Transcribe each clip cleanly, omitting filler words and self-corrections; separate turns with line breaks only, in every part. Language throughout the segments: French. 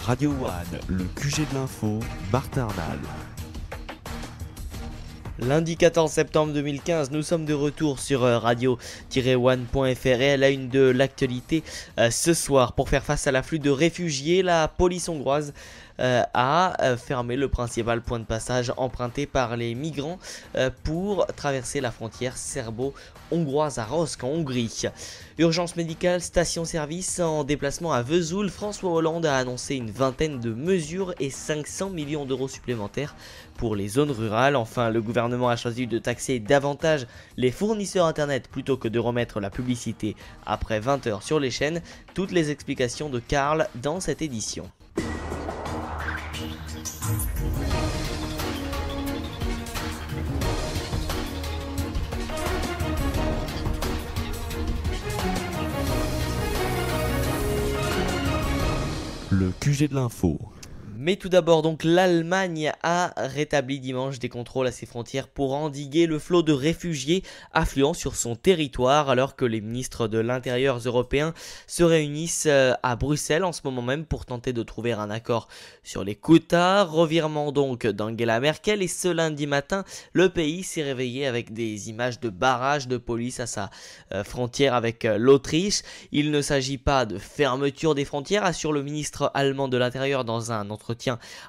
Radio One, le QG de l'info, Martin Arnal.
Lundi 14 septembre 2015, nous sommes de retour sur radio-one.fr et à la une de l'actualité ce soir. Pour faire face à l'afflux de réfugiés, la police hongroise a fermé le principal point de passage emprunté par les migrants pour traverser la frontière serbo-hongroise à Roszk en Hongrie. Urgence médicale, station-service en déplacement à Vesoul, François Hollande a annoncé une vingtaine de mesures et 500 millions d'euros supplémentaires pour les zones rurales. Enfin, le gouvernement a choisi de taxer davantage les fournisseurs internet plutôt que de remettre la publicité après 20 heures sur les chaînes. Toutes les explications de Karl dans cette édition.
Le QG de l'info.
Mais tout d'abord, donc, l'Allemagne a rétabli dimanche des contrôles à ses frontières pour endiguer le flot de réfugiés affluant sur son territoire, alors que les ministres de l'Intérieur européens se réunissent à Bruxelles en ce moment même pour tenter de trouver un accord sur les quotas. Revirement donc d'Angela Merkel, et ce lundi matin, le pays s'est réveillé avec des images de barrages de police à sa frontière avec l'Autriche. Il ne s'agit pas de fermeture des frontières, assure le ministre allemand de l'Intérieur dans un entretien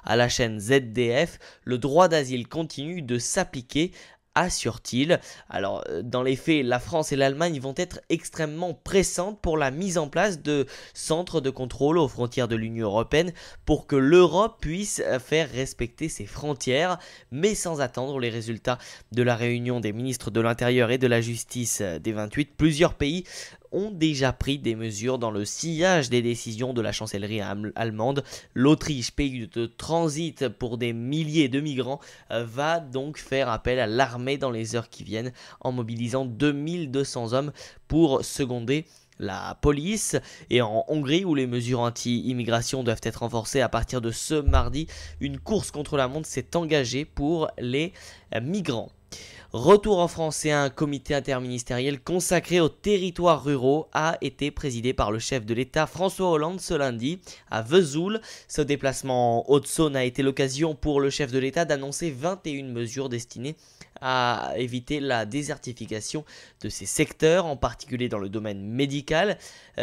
à la chaîne ZDF. Le droit d'asile continue de s'appliquer, assure-t-il. Alors, dans les faits, la France et l'Allemagne vont être extrêmement pressantes pour la mise en place de centres de contrôle aux frontières de l'Union européenne pour que l'Europe puisse faire respecter ses frontières, mais sans attendre les résultats de la réunion des ministres de l'Intérieur et de la Justice des 28. Plusieurs pays ont déjà pris des mesures dans le sillage des décisions de la chancellerie allemande. L'Autriche, pays de transit pour des milliers de migrants, va donc faire appel à l'armée dans les heures qui viennent en mobilisant 2200 hommes pour seconder la police. Et en Hongrie, où les mesures anti-immigration doivent être renforcées à partir de ce mardi, une course contre la montre s'est engagée pour les migrants. Retour en France, et un comité interministériel consacré aux territoires ruraux a été présidé par le chef de l'État François Hollande ce lundi à Vesoul. Ce déplacement en Haute-Saône a été l'occasion pour le chef de l'État d'annoncer 21 mesures destinées à éviter la désertification de ces secteurs, en particulier dans le domaine médical,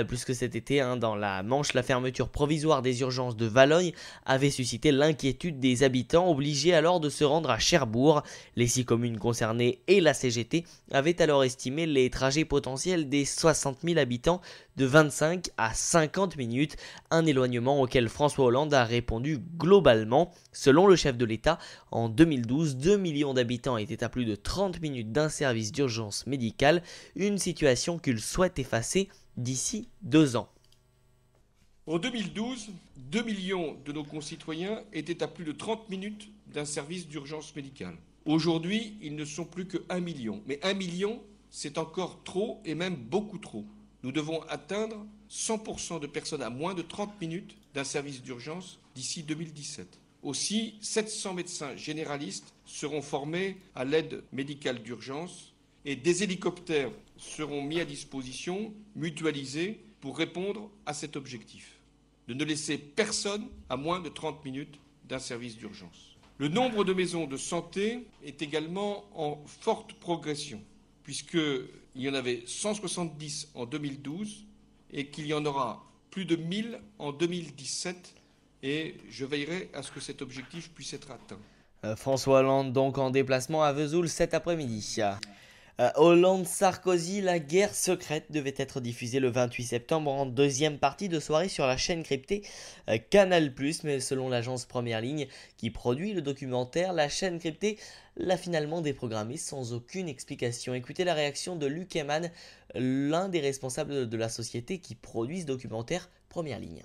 puisque cet été, dans la Manche, la fermeture provisoire des urgences de Valognes avait suscité l'inquiétude des habitants, obligés alors de se rendre à Cherbourg. Les 6 communes concernées et la CGT avaient alors estimé les trajets potentiels des 60 000 habitants de 25 à 50 minutes, un éloignement auquel François Hollande a répondu globalement. Selon le chef de l'État, en 2012, 2 millions d'habitants étaient à plus de 30 minutes d'un service d'urgence médicale, une situation qu'il souhaite effacer d'ici 2 ans.
En 2012, 2 millions de nos concitoyens étaient à plus de 30 minutes d'un service d'urgence médicale. Aujourd'hui, ils ne sont plus que 1 million. Mais 1 million, c'est encore trop, et même beaucoup trop. Nous devons atteindre 100% de personnes à moins de 30 minutes d'un service d'urgence d'ici 2017. Aussi, 700 médecins généralistes seront formés à l'aide médicale d'urgence et des hélicoptères seront mis à disposition, mutualisés, pour répondre à cet objectif, de ne laisser personne à moins de 30 minutes d'un service d'urgence. Le nombre de maisons de santé est également en forte progression, puisqu'il y en avait 170 en 2012 et qu'il y en aura plus de 1000 en 2017, et je veillerai à ce que cet objectif puisse être atteint.
François Hollande donc en déplacement à Vesoul cet après-midi. Hollande-Sarkozy, la guerre secrète devait être diffusée le 28 septembre en deuxième partie de soirée sur la chaîne cryptée Canal+, mais selon l'agence Première Ligne qui produit le documentaire, la chaîne cryptée l'a finalement déprogrammée sans aucune explication. Écoutez la réaction de Luc Eyman, l'un des responsables de la société qui produit ce documentaire Première Ligne.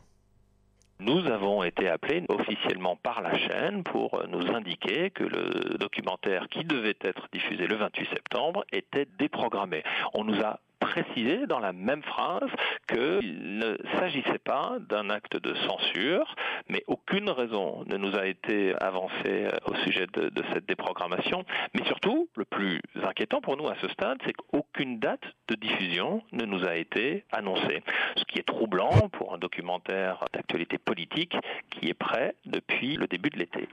Nous avons été appelés officiellement par la chaîne pour nous indiquer que le documentaire qui devait être diffusé le 28 septembre était déprogrammé. On nous a précisé dans la même phrase qu'il ne s'agissait pas d'un acte de censure, Mais aucune raison ne nous a été avancée au sujet de cette déprogrammation. Mais surtout, le plus inquiétant pour nous à ce stade, c'est qu'aucune date de diffusion ne nous a été annoncée. Ce qui est troublant pour un documentaire d'actualité politique qui est prêt depuis le début de l'été.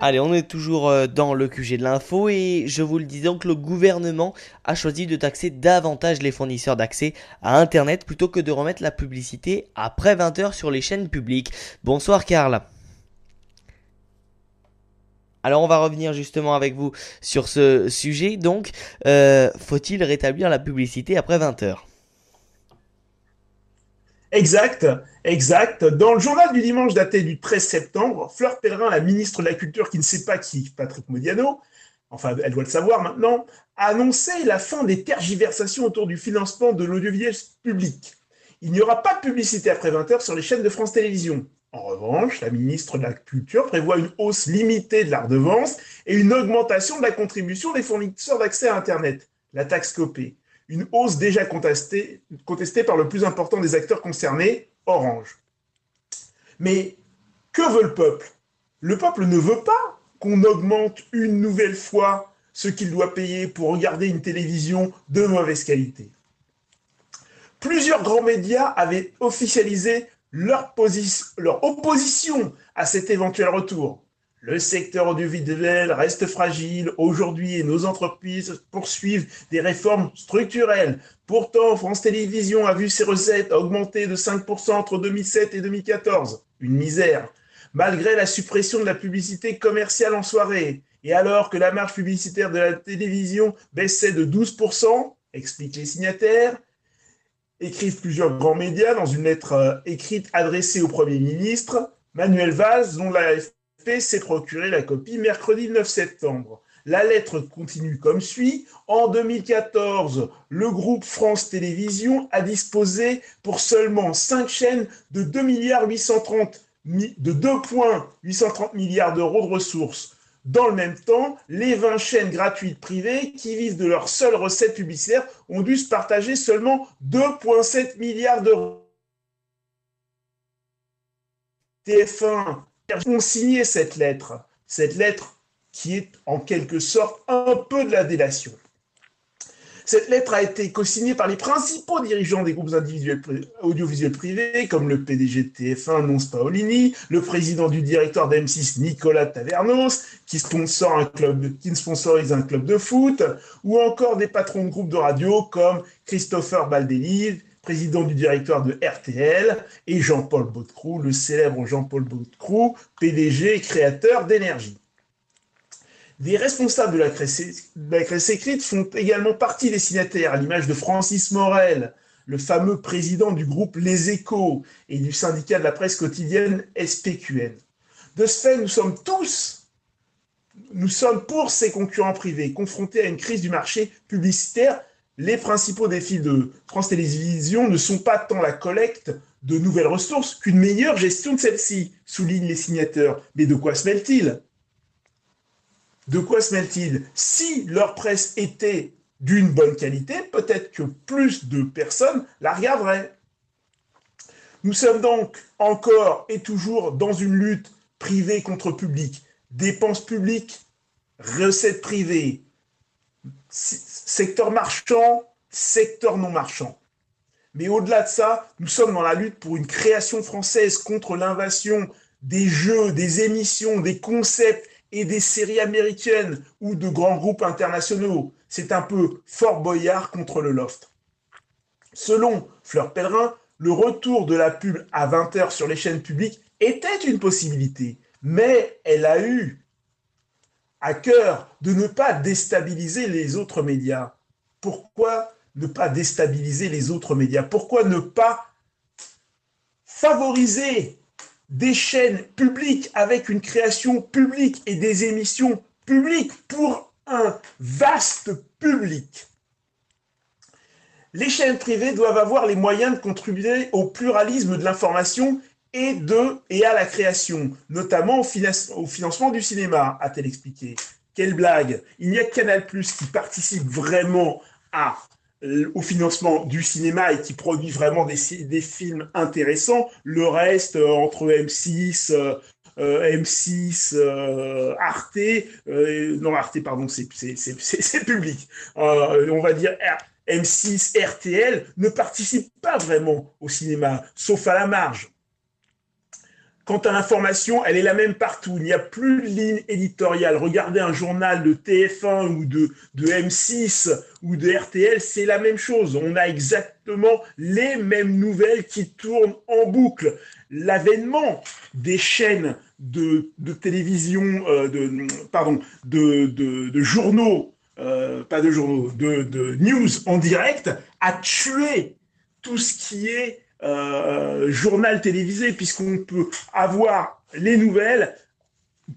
Allez, on est toujours dans le QG de l'info et je vous le dis donc, le gouvernement a choisi de taxer davantage les fournisseurs d'accès à Internet plutôt que de remettre la publicité après 20h sur les chaînes publiques. Bonsoir Karl. Alors on va revenir justement avec vous sur ce sujet. Donc, faut-il rétablir la publicité après 20h ?
Exact. Dans le journal du dimanche daté du 13 septembre, Fleur Pellerin, la ministre de la Culture qui ne sait pas qui, Patrick Modiano, enfin elle doit le savoir maintenant, a annoncé la fin des tergiversations autour du financement de l'audiovisuel public. Il n'y aura pas de publicité après 20h sur les chaînes de France Télévisions. En revanche, la ministre de la Culture prévoit une hausse limitée de la redevance et une augmentation de la contribution des fournisseurs d'accès à Internet, la taxe Copé. Une hausse déjà contestée par le plus important des acteurs concernés, Orange. Mais que veut le peuple ? Le peuple ne veut pas qu'on augmente une nouvelle fois ce qu'il doit payer pour regarder une télévision de mauvaise qualité. Plusieurs grands médias avaient officialisé leur opposition à cet éventuel retour. Le secteur audiovisuel reste fragile aujourd'hui et nos entreprises poursuivent des réformes structurelles. Pourtant, France Télévisions a vu ses recettes augmenter de 5% entre 2007 et 2014. Une misère. Malgré la suppression de la publicité commerciale en soirée, et alors que la marge publicitaire de la télévision baissait de 12%, expliquent les signataires, écrivent plusieurs grands médias dans une lettre écrite adressée au Premier ministre, Manuel Valls, dont l'AFP s'est procuré la copie mercredi 9 septembre. La lettre continue comme suit. En 2014, le groupe France Télévisions a disposé pour seulement 5 chaînes de 2,830 milliards d'euros de ressources. Dans le même temps, les 20 chaînes gratuites privées qui vivent de leurs seules recettes publicitaires ont dû se partager seulement 2,7 milliards d'euros. TF1 ont signé cette lettre qui est en quelque sorte un peu de la délation. Cette lettre a été co-signée par les principaux dirigeants des groupes audiovisuels privés, comme le PDG de TF1, Nonce Paolini, le président du directoire d'M6, Nicolas Tavernos, qui sponsorise un club de foot, ou encore des patrons de groupes de radio comme Christopher Baldelli, président du directoire de RTL, et Jean-Paul Baudecroux, le célèbre Jean-Paul Baudecroux, PDG et créateur d'Énergie. Des responsables de la presse écrite font également partie des signataires, à l'image de Francis Morel, le fameux président du groupe Les Échos et du syndicat de la presse quotidienne SPQN. De ce fait, nous sommes pour ces concurrents privés, confrontés à une crise du marché publicitaire. Les principaux défis de France Télévisions ne sont pas tant la collecte de nouvelles ressources qu'une meilleure gestion de celles-ci, soulignent les signataires. Mais de quoi se mêle-t-il ? Si leur presse était d'une bonne qualité, peut-être que plus de personnes la regarderaient. Nous sommes donc encore et toujours dans une lutte privée contre public. Dépenses publiques, recettes privées, secteur marchand, secteur non marchand. Mais au-delà de ça, nous sommes dans la lutte pour une création française contre l'invasion des jeux, des émissions, des concepts et des séries américaines ou de grands groupes internationaux. C'est un peu Fort Boyard contre le Loft. Selon Fleur Pellerin, le retour de la pub à 20h sur les chaînes publiques était une possibilité, mais elle a eu à cœur de ne pas déstabiliser les autres médias. Pourquoi ne pas déstabiliser les autres médias ? Pourquoi ne pas favoriser des chaînes publiques avec une création publique et des émissions publiques pour un vaste public ? Les chaînes privées doivent avoir les moyens de contribuer au pluralisme de l'information et à la création, notamment au financement du cinéma, a-t-elle expliqué. Quelle blague! Il n'y a que Canal+ qui participe vraiment à au financement du cinéma et qui produit vraiment des films intéressants. Le reste, entre M6, Arte, non Arte, pardon, c'est public. On va dire M6, RTL ne participent pas vraiment au cinéma, sauf à la marge. Quant à l'information, elle est la même partout. Il n'y a plus de ligne éditoriale. Regardez un journal de TF1 ou de M6 ou de RTL, c'est la même chose. On a exactement les mêmes nouvelles qui tournent en boucle. L'avènement des chaînes de télévision, de journaux, de news en direct a tué tout ce qui est journal télévisé, puisqu'on peut avoir les nouvelles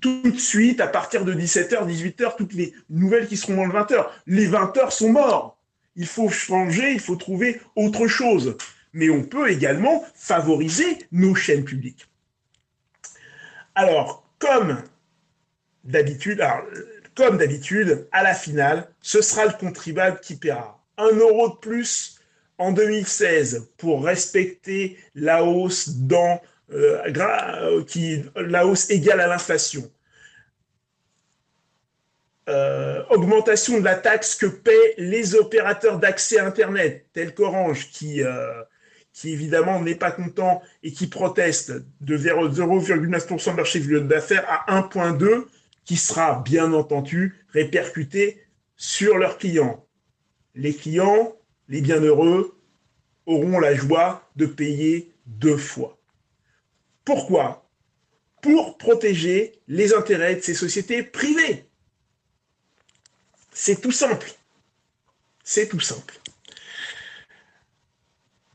tout de suite à partir de 17h, 18h, toutes les nouvelles qui seront dans le 20h. Les 20h sont morts. Il faut changer, il faut trouver autre chose. Mais on peut également favoriser nos chaînes publiques. Alors, comme d'habitude, à la finale, ce sera le contribuable qui paiera. 1 euro de plus en 2016 pour respecter la hausse la hausse égale à l'inflation. Augmentation de la taxe que paient les opérateurs d'accès Internet, tels qu'Orange, qui évidemment n'est pas content et qui proteste de 0,9% de leur chiffre d'affaires à 1,2%, qui sera bien entendu répercuté sur leurs clients. Les clients, les bienheureux, auront la joie de payer 2 fois. Pourquoi ? Pour protéger les intérêts de ces sociétés privées. C'est tout simple. C'est tout simple.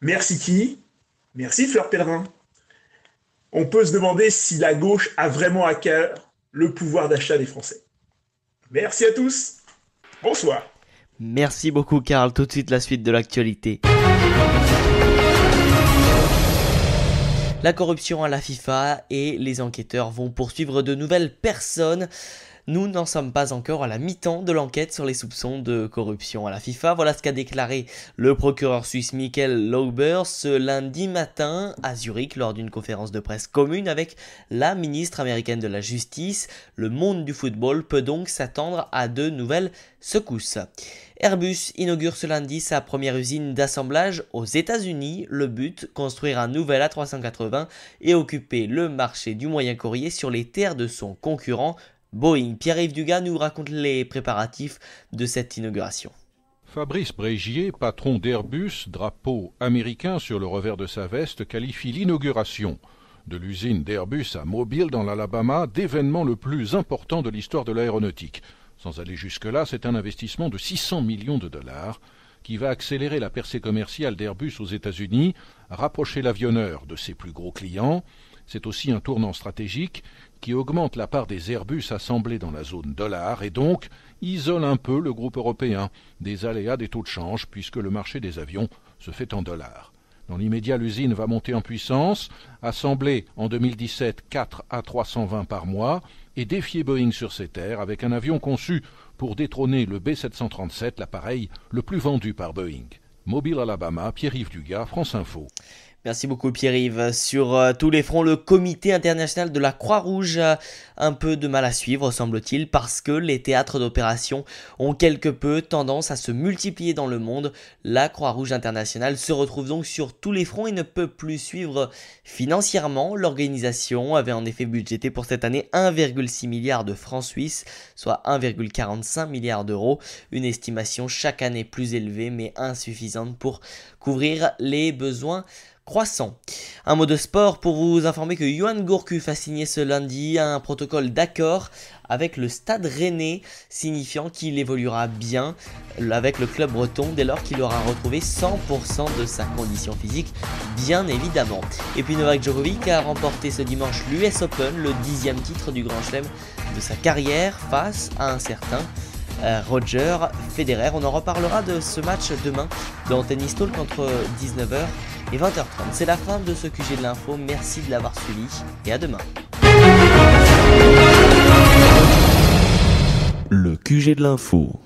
Merci qui ? Merci Fleur Pellerin. On peut se demander si la gauche a vraiment à cœur le pouvoir d'achat des Français. Merci à tous. Bonsoir.
Merci beaucoup Karl, tout de suite la suite de l'actualité. La corruption à la FIFA et les enquêteurs vont poursuivre de nouvelles personnes. Nous n'en sommes pas encore à la mi-temps de l'enquête sur les soupçons de corruption à la FIFA. Voilà ce qu'a déclaré le procureur suisse Michael Lauber ce lundi matin à Zurich lors d'une conférence de presse commune avec la ministre américaine de la Justice. Le monde du football peut donc s'attendre à de nouvelles secousses. Airbus inaugure ce lundi sa première usine d'assemblage aux États-Unis. Le but, construire un nouvel A380 et occuper le marché du moyen courrier sur les terres de son concurrent Boeing. Pierre-Yves Dugas nous raconte les préparatifs de cette inauguration.
Fabrice Brégier, patron d'Airbus, drapeau américain sur le revers de sa veste, qualifie l'inauguration de l'usine d'Airbus à Mobile dans l'Alabama d'événement le plus important de l'histoire de l'aéronautique. Sans aller jusque-là, c'est un investissement de 600 millions de dollars qui va accélérer la percée commerciale d'Airbus aux États-Unis, rapprocher l'avionneur de ses plus gros clients. C'est aussi un tournant stratégique qui augmente la part des Airbus assemblés dans la zone dollar et donc isole un peu le groupe européen des aléas des taux de change puisque le marché des avions se fait en dollars. Dans l'immédiat, l'usine va monter en puissance, assembler en 2017 4 A320 par mois et défier Boeing sur ses terres avec un avion conçu pour détrôner le B737, l'appareil le plus vendu par Boeing. Mobile, Alabama, Pierre-Yves Dugas, France Info.
Merci beaucoup Pierre-Yves. Sur tous les fronts, le comité international de la Croix-Rouge a un peu de mal à suivre, semble-t-il, parce que les théâtres d'opération ont quelque peu tendance à se multiplier dans le monde. La Croix-Rouge internationale se retrouve donc sur tous les fronts et ne peut plus suivre financièrement. L'organisation avait en effet budgété pour cette année 1,6 milliard de francs suisses, soit 1,45 milliard d'euros. Une estimation chaque année plus élevée mais insuffisante pour couvrir les besoins croissant. Un mot de sport pour vous informer que Yoann Gourcuff a signé ce lundi un protocole d'accord avec le Stade Rennais, signifiant qu'il évoluera bien avec le club breton dès lors qu'il aura retrouvé 100% de sa condition physique, bien évidemment. Et puis Novak Djokovic a remporté ce dimanche l'US Open, le 10e titre du Grand Chelem de sa carrière face à un certain Roger Federer. On en reparlera de ce match demain dans Tennis Talk entre 19h et 20h30. C'est la fin de ce QG de l'info. Merci de l'avoir suivi et à demain.
Le QG de l'info.